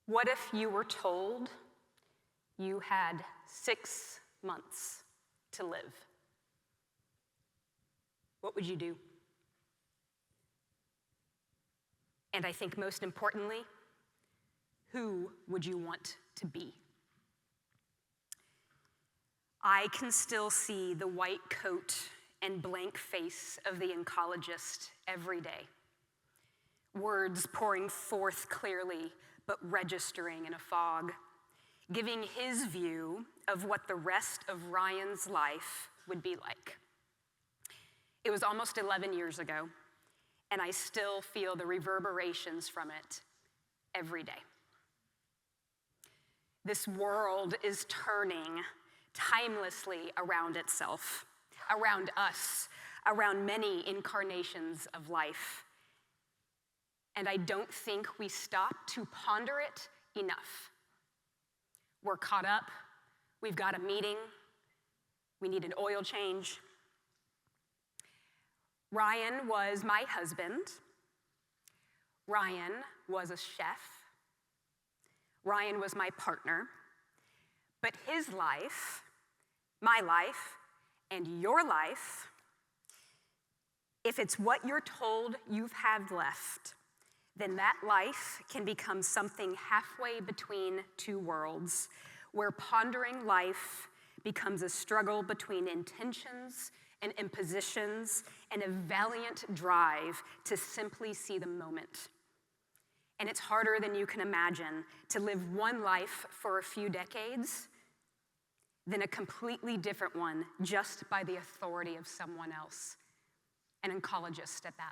What if you were told you had 6 months to live? What would you do? And I think most importantly, who would you want to be? I can still see the white coat and blank face of the oncologist every day. Words pouring forth clearly, but registering in a fog, giving his view of what the rest of Ryan's life would be like. It was almost 11 years ago, and I still feel the reverberations from it every day. This world is turning timelessly around itself, around us, around many incarnations of life. And I don't think we stop to ponder it enough. We're caught up, we've got a meeting, we need an oil change. Ryan was my husband. Ryan was a chef. Ryan was my partner. But his life, my life, and your life, if it's what you're told you've had left, then that life can become something halfway between two worlds, where pondering life becomes a struggle between intentions and impositions and a valiant drive to simply see the moment. And it's harder than you can imagine to live one life for a few decades than a completely different one just by the authority of someone else, an oncologist at that.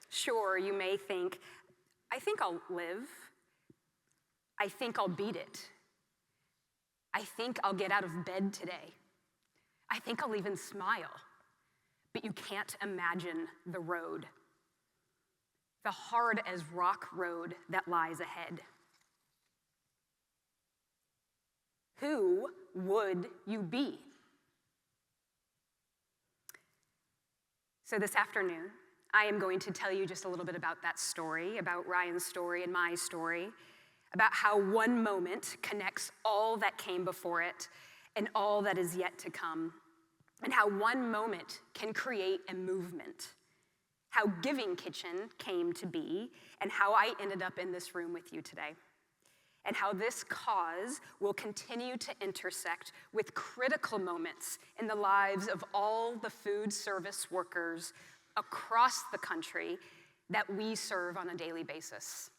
Sure, you may think, I think I'll live. I think I'll beat it. I think I'll get out of bed today. I think I'll even smile. But you can't imagine the road, the hard as rock road that lies ahead. Who would you be? So this afternoon, I am going to tell you just a little bit about that story, about Ryan's story and my story, about how one moment connects all that came before it and all that is yet to come, and how one moment can create a movement, how Giving Kitchen came to be, and how I ended up in this room with you today, and how this cause will continue to intersect with critical moments in the lives of all the food service workers across the country that we serve on a daily basis.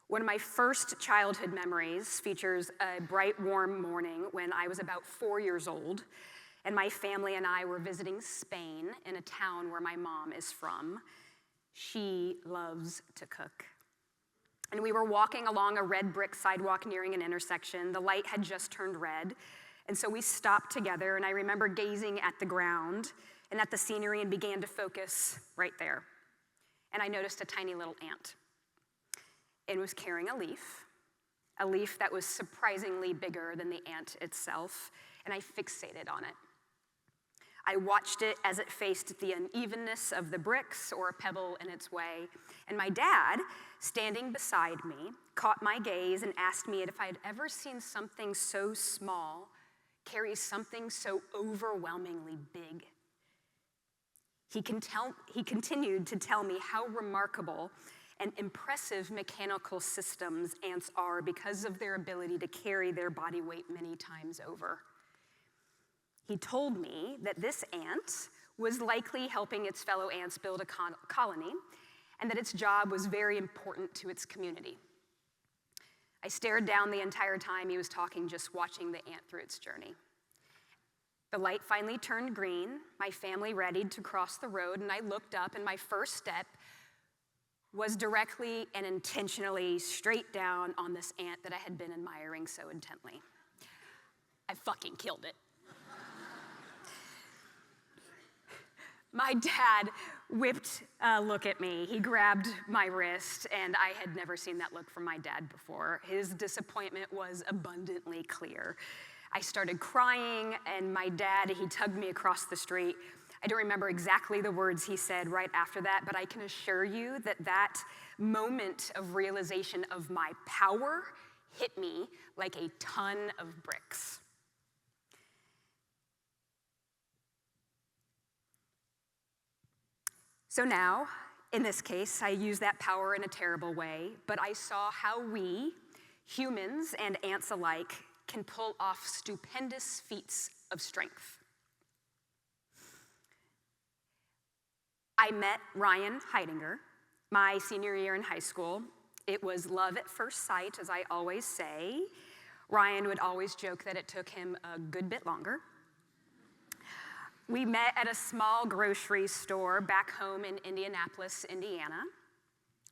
One of my first childhood memories features a bright, warm morning when I was about 4 years old, and my family and I were visiting Spain in a town where my mom is from. She loves to cook. And we were walking along a red brick sidewalk nearing an intersection. The light had just turned red, and so we stopped together, and I remember gazing at the ground and at the scenery and began to focus right there. And I noticed a tiny little ant. It was carrying a leaf that was surprisingly bigger than the ant itself, and I fixated on it. I watched it as it faced the unevenness of the bricks or a pebble in its way, and my dad, standing beside me, caught my gaze and asked me if I had ever seen something so small carry something so overwhelmingly big. He continued to tell me how remarkable and impressive mechanical systems ants are because of their ability to carry their body weight many times over. He told me that this ant was likely helping its fellow ants build a colony, and that its job was very important to its community. I stared down the entire time he was talking, just watching the ant through its journey. The light finally turned green, my family readied to cross the road, and I looked up, and my first step was directly and intentionally straight down on this ant that I had been admiring so intently. I fucking killed it. My dad whipped a look at me. He grabbed my wrist, and I had never seen that look from my dad before. His disappointment was abundantly clear. I started crying, and my dad, he tugged me across the street. I don't remember exactly the words he said right after that, but I can assure you that that moment of realization of my power hit me like a ton of bricks. So now, in this case, I use that power in a terrible way, but I saw how we, humans and ants alike, can pull off stupendous feats of strength. I met Ryan Hidinger my senior year in high school. It was love at first sight, as I always say. Ryan would always joke that it took him a good bit longer. We met at a small grocery store back home in Indianapolis, Indiana.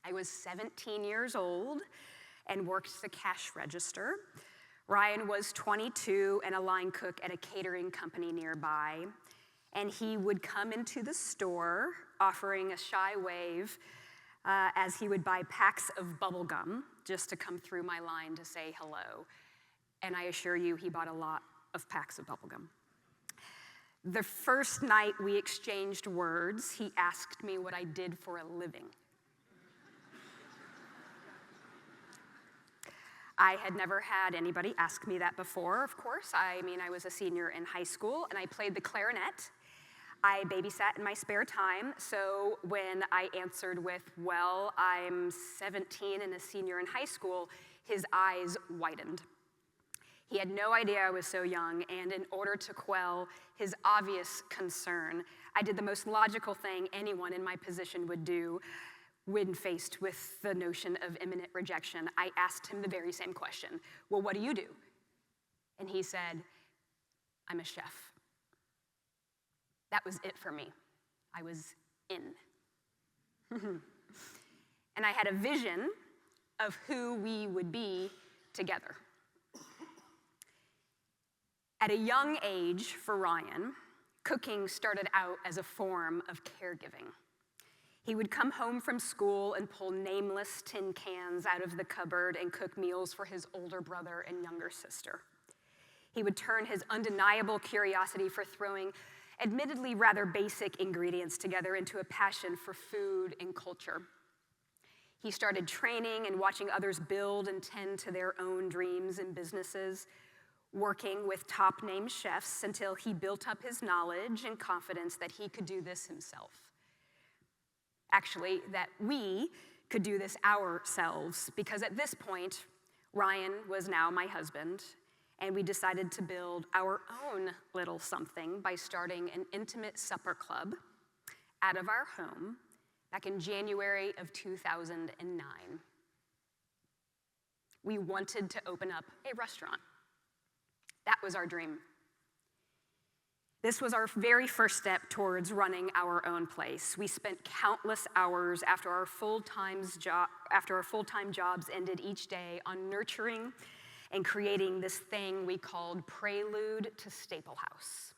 I was 17 years old and worked the cash register. Ryan was 22 and a line cook at a catering company nearby. And he would come into the store offering a shy wave as he would buy packs of bubble gum just to come through my line to say hello. And I assure you, he bought a lot of packs of bubble gum. The first night we exchanged words, he asked me what I did for a living. I had never had anybody ask me that before, of course. I was a senior in high school, and I played the clarinet. I babysat in my spare time, so when I answered with, well, I'm 17 and a senior in high school, his eyes widened. He had no idea I was so young, and in order to quell his obvious concern, I did the most logical thing anyone in my position would do when faced with the notion of imminent rejection. I asked him the very same question. Well, what do you do? And he said, I'm a chef. That was it for me. I was in. And I had a vision of who we would be together. At a young age for Ryan, cooking started out as a form of caregiving. He would come home from school and pull nameless tin cans out of the cupboard and cook meals for his older brother and younger sister. He would turn his undeniable curiosity for throwing admittedly rather basic ingredients together into a passion for food and culture. He started training and watching others build and tend to their own dreams and businesses, working with top-name chefs until he built up his knowledge and confidence that he could do this himself. Actually, that we could do this ourselves, because at this point, Ryan was now my husband, and we decided to build our own little something by starting an intimate supper club out of our home back in January of 2009. We wanted to open up a restaurant. That was our dream. This was our very first step towards running our own place. We spent countless hours after our full-time jobs ended each day on nurturing and creating this thing we called Prelude to Staple House.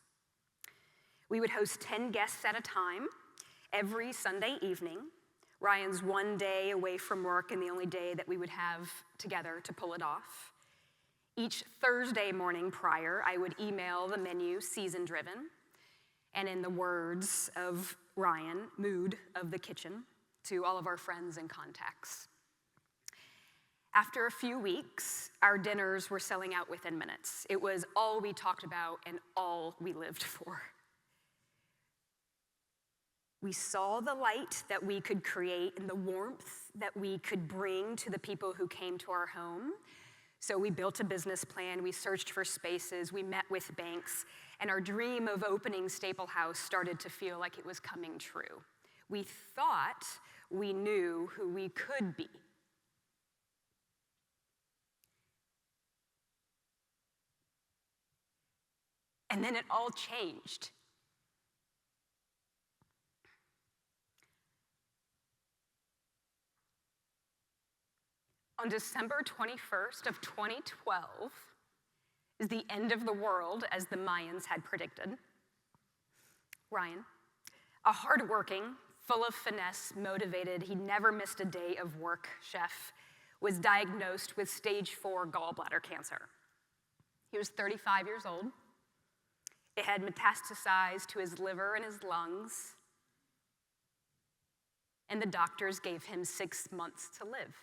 We would host 10 guests at a time every Sunday evening. Ryan's one day away from work and the only day that we would have together to pull it off. Each Thursday morning prior, I would email the menu season-driven, and in the words of Ryan, mood of the kitchen, to all of our friends and contacts. After a few weeks, our dinners were selling out within minutes. It was all we talked about and all we lived for. We saw the light that we could create and the warmth that we could bring to the people who came to our home. So we built a business plan, we searched for spaces, we met with banks, and our dream of opening Staple House started to feel like it was coming true. We thought we knew who we could be. And then it all changed. On December 21st of 2012 is the end of the world as the Mayans had predicted. Ryan, a hardworking, full of finesse, motivated, he never missed a day of work chef, was diagnosed with stage 4 gallbladder cancer. He was 35 years old. It had metastasized to his liver and his lungs. and the doctors gave him 6 months to live.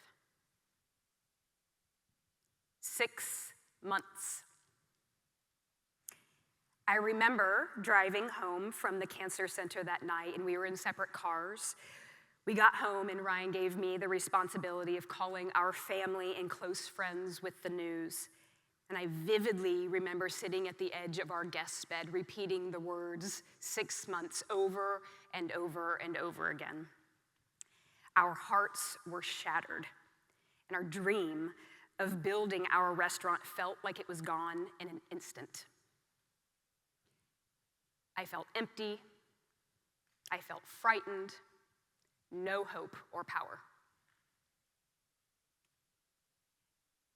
6 months. I remember driving home from the cancer center that night, and we were in separate cars. We got home, and Ryan gave me the responsibility of calling our family and close friends with the news. And I vividly remember sitting at the edge of our guest bed, repeating the words 6 months over and over and over again. Our hearts were shattered, and our dream of building our restaurant felt like it was gone in an instant. I felt empty. I felt frightened. No hope or power.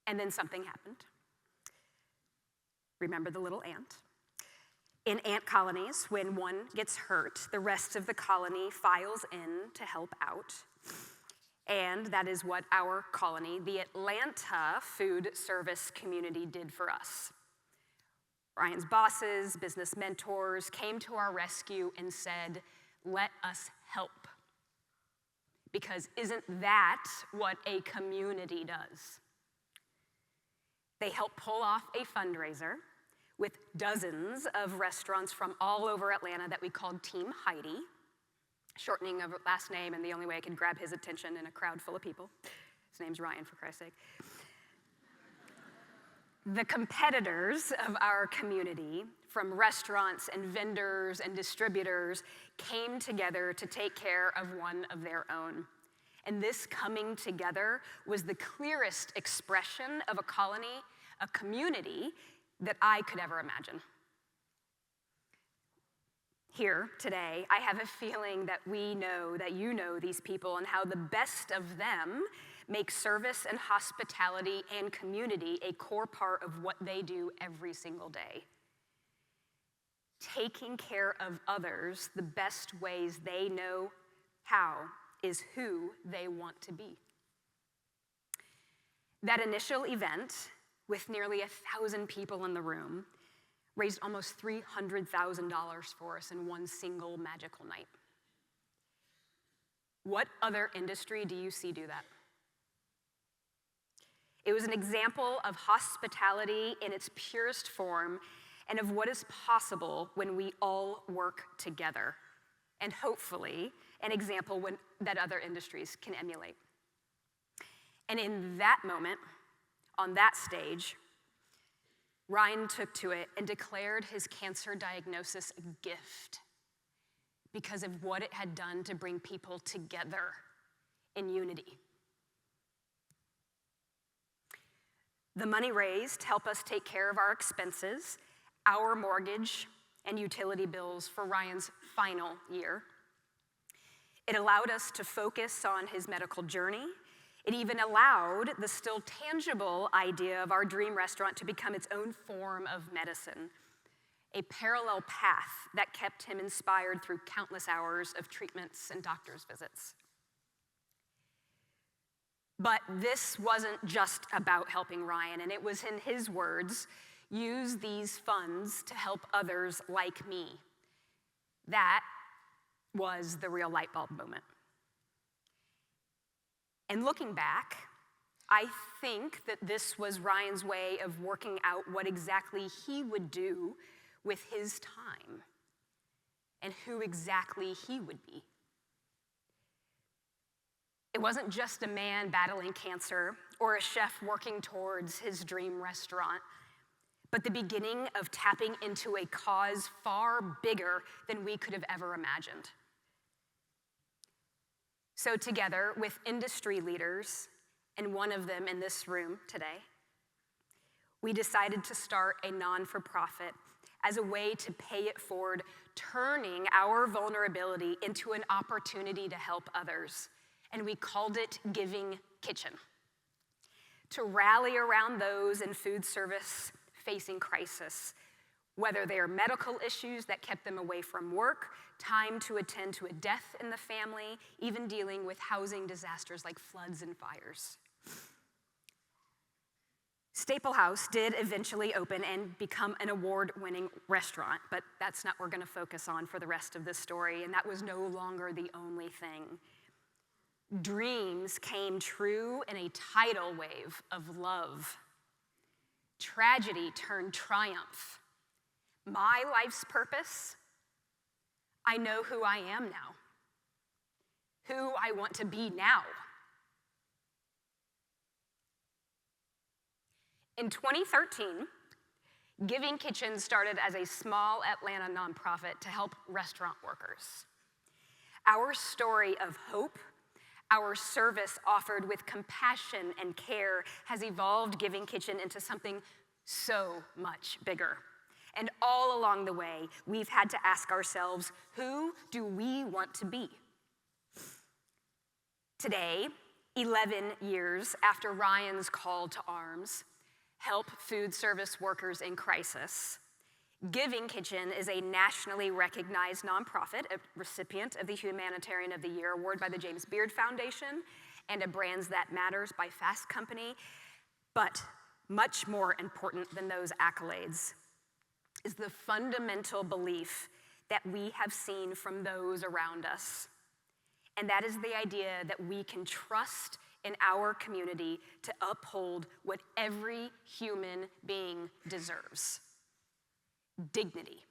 And then something happened. Remember the little ant? In ant colonies, when one gets hurt, the rest of the colony files in to help out. And that is what our colony, the Atlanta food service community, did for us. Ryan's bosses, business mentors came to our rescue and said, "Let us help." Because isn't that what a community does? They helped pull off a fundraiser with dozens of restaurants from all over Atlanta that we called Team Heidi, shortening of a last name, and the only way I could grab his attention in a crowd full of people. His name's Ryan, for Christ's sake. The competitors of our community, from restaurants and vendors and distributors, came together to take care of one of their own. And this coming together was the clearest expression of a colony, a community, that I could ever imagine. Here today, I have a feeling that we know, that you know these people and how the best of them make service and hospitality and community a core part of what they do every single day. Taking care of others the best ways they know how is who they want to be. That initial event, with nearly 1,000 people in the room, raised almost $300,000 for us in one single magical night. What other industry do you see do that? It was an example of hospitality in its purest form and of what is possible when we all work together, and hopefully an example that other industries can emulate. And in that moment, on that stage, Ryan took to it and declared his cancer diagnosis a gift because of what it had done to bring people together in unity. The money raised helped us take care of our expenses, our mortgage, and utility bills for Ryan's final year. It allowed us to focus on his medical journey. It even allowed the still tangible idea of our dream restaurant to become its own form of medicine, a parallel path that kept him inspired through countless hours of treatments and doctor's visits. But this wasn't just about helping Ryan, and it was, in his words, use these funds to help others like me. That was the real light bulb moment. And looking back, I think that this was Ryan's way of working out what exactly he would do with his time and who exactly he would be. It wasn't just a man battling cancer or a chef working towards his dream restaurant, but the beginning of tapping into a cause far bigger than we could have ever imagined. So together with industry leaders, and one of them in this room today, we decided to start a non-for-profit as a way to pay it forward, turning our vulnerability into an opportunity to help others. And we called it Giving Kitchen, to rally around those in food service facing crisis, whether they are medical issues that kept them away from work, time to attend to a death in the family, even dealing with housing disasters like floods and fires. Staple House did eventually open and become an award-winning restaurant, but that's not what we're going to focus on for the rest of this story, and that was no longer the only thing. Dreams came true in a tidal wave of love. Tragedy turned triumph. My life's purpose, I know who I am now, who I want to be now. In 2013, Giving Kitchen started as a small Atlanta nonprofit to help restaurant workers. Our story of hope, our service offered with compassion and care has evolved Giving Kitchen into something so much bigger. And all along the way, we've had to ask ourselves, who do we want to be? Today, 11 years after Ryan's call to arms, help food service workers in crisis, Giving Kitchen is a nationally recognized nonprofit, a recipient of the Humanitarian of the Year award by the James Beard Foundation and a Brands That Matters by Fast Company. But much more important than those accolades is the fundamental belief that we have seen from those around us. And that is the idea that we can trust in our community to uphold what every human being deserves: dignity.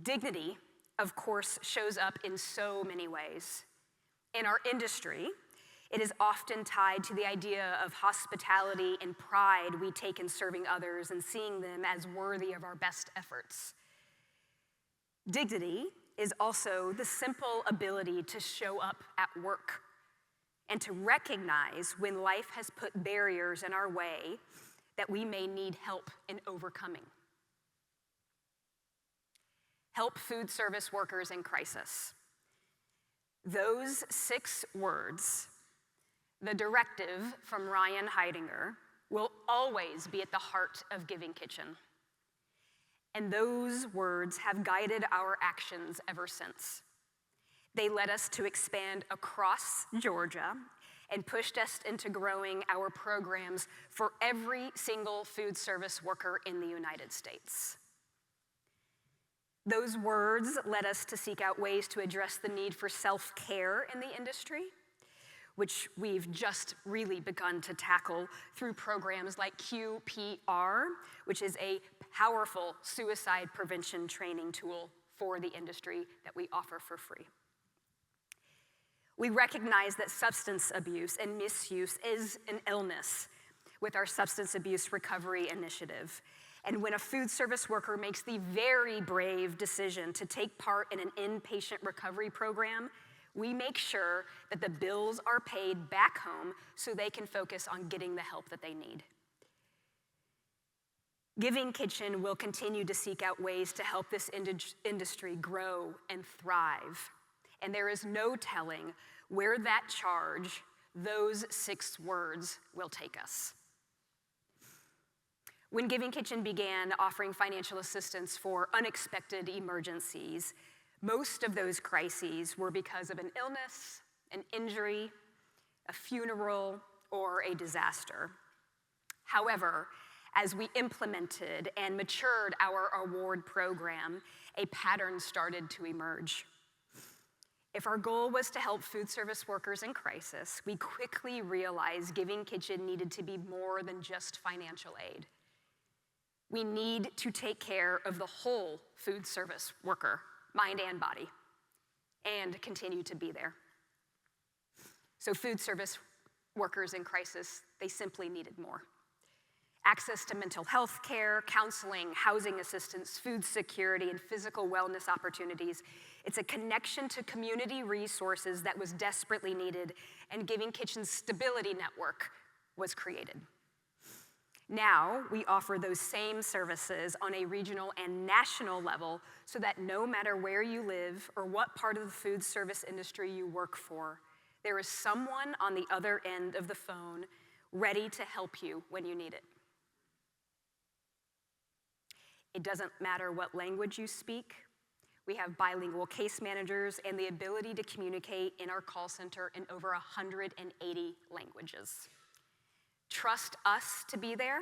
Dignity, of course, shows up in so many ways. In our industry, it is often tied to the idea of hospitality and pride we take in serving others and seeing them as worthy of our best efforts. Dignity is also the simple ability to show up at work and to recognize when life has put barriers in our way that we may need help in overcoming. Help food service workers in crisis. Those 6 words, the directive from Ryan Hidinger, will always be at the heart of Giving Kitchen. And those words have guided our actions ever since. They led us to expand across Georgia and pushed us into growing our programs for every single food service worker in the United States. Those words led us to seek out ways to address the need for self-care in the industry, which we've just really begun to tackle through programs like QPR, which is a powerful suicide prevention training tool for the industry that we offer for free. We recognize that substance abuse and misuse is an illness with our Substance Abuse Recovery Initiative. And when a food service worker makes the very brave decision to take part in an inpatient recovery program, we make sure that the bills are paid back home so they can focus on getting the help that they need. Giving Kitchen will continue to seek out ways to help this industry grow and thrive. And there is no telling where that charge, those 6 words, will take us. When Giving Kitchen began offering financial assistance for unexpected emergencies, most of those crises were because of an illness, an injury, a funeral, or a disaster. However, as we implemented and matured our award program, a pattern started to emerge. If our goal was to help food service workers in crisis, we quickly realized Giving Kitchen needed to be more than just financial aid. We need to take care of the whole food service worker, mind and body, and continue to be there. So food service workers in crisis, they simply needed more. Access to mental health care, counseling, housing assistance, food security, and physical wellness opportunities. It's a connection to community resources that was desperately needed, and Giving Kitchen's Stability Network was created. Now, we offer those same services on a regional and national level so that no matter where you live or what part of the food service industry you work for, there is someone on the other end of the phone ready to help you when you need it. It doesn't matter what language you speak. We have bilingual case managers and the ability to communicate in our call center in over 180 languages. Trust us to be there.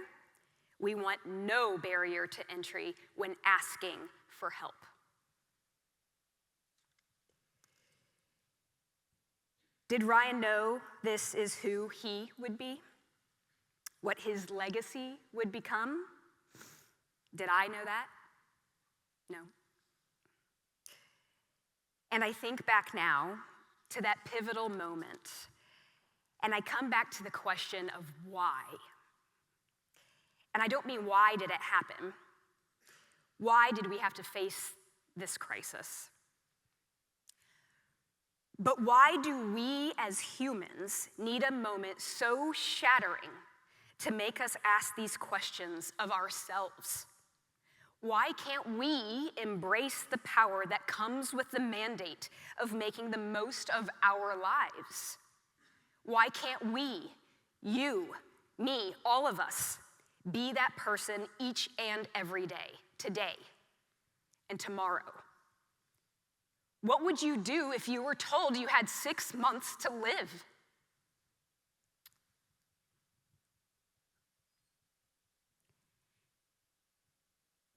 We want no barrier to entry when asking for help. Did Ryan know this is who he would be? What his legacy would become? Did I know that? No. And I think back now to that pivotal moment, and I come back to the question of why. And I don't mean why did it happen? Why did we have to face this crisis? But why do we as humans need a moment so shattering to make us ask these questions of ourselves? Why can't we embrace the power that comes with the mandate of making the most of our lives? Why can't we, you, me, all of us, be that person each and every day, today and tomorrow? What would you do if you were told you had 6 months to live?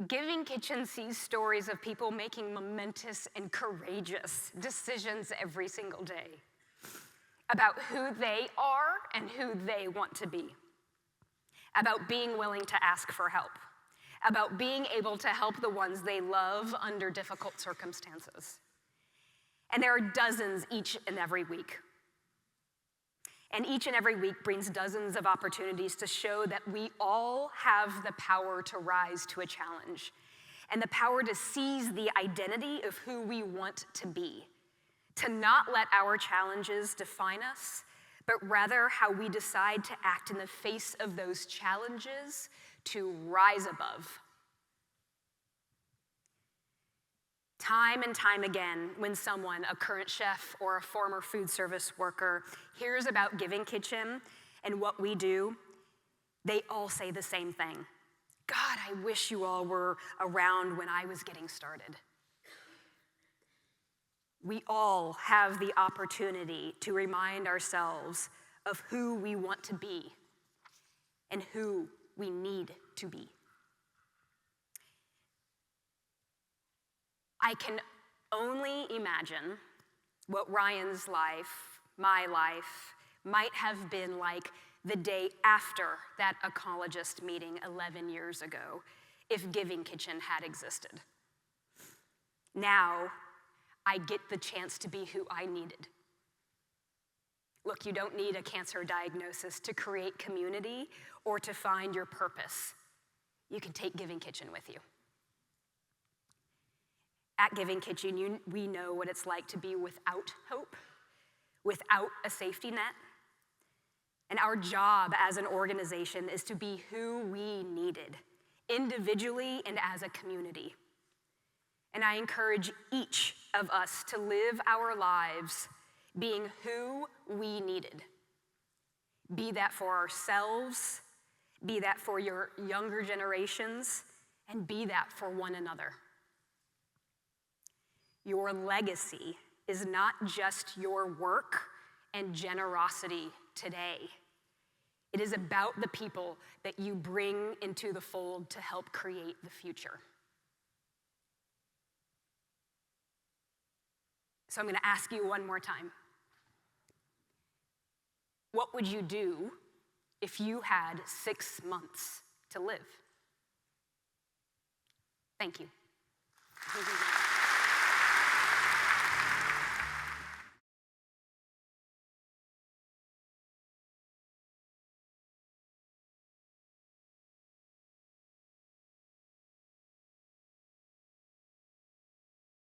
Giving Kitchen sees stories of people making momentous and courageous decisions every single day about who they are and who they want to be, about being willing to ask for help, about being able to help the ones they love under difficult circumstances. And there are dozens each and every week. And each and every week brings dozens of opportunities to show that we all have the power to rise to a challenge and the power to seize the identity of who we want to be, to not let our challenges define us, but rather how we decide to act in the face of those challenges to rise above. Time and time again, when someone, a current chef or a former food service worker, hears about Giving Kitchen and what we do, they all say the same thing. God, I wish you all were around when I was getting started. We all have the opportunity to remind ourselves of who we want to be and who we need to be. I can only imagine what Ryan's life, my life, might have been like the day after that ecologist meeting 11 years ago, if Giving Kitchen had existed. Now, I get the chance to be who I needed. Look, you don't need a cancer diagnosis to create community or to find your purpose. You can take Giving Kitchen with you. At Giving Kitchen, we know what it's like to be without hope, without a safety net. And our job as an organization is to be who we needed, individually and as a community. And I encourage each of us to live our lives being who we needed. Be that for ourselves, be that for your younger generations, and be that for one another. Your legacy is not just your work and generosity today. It is about the people that you bring into the fold to help create the future. So I'm going to ask you one more time. What would you do if you had 6 months to live? Thank you.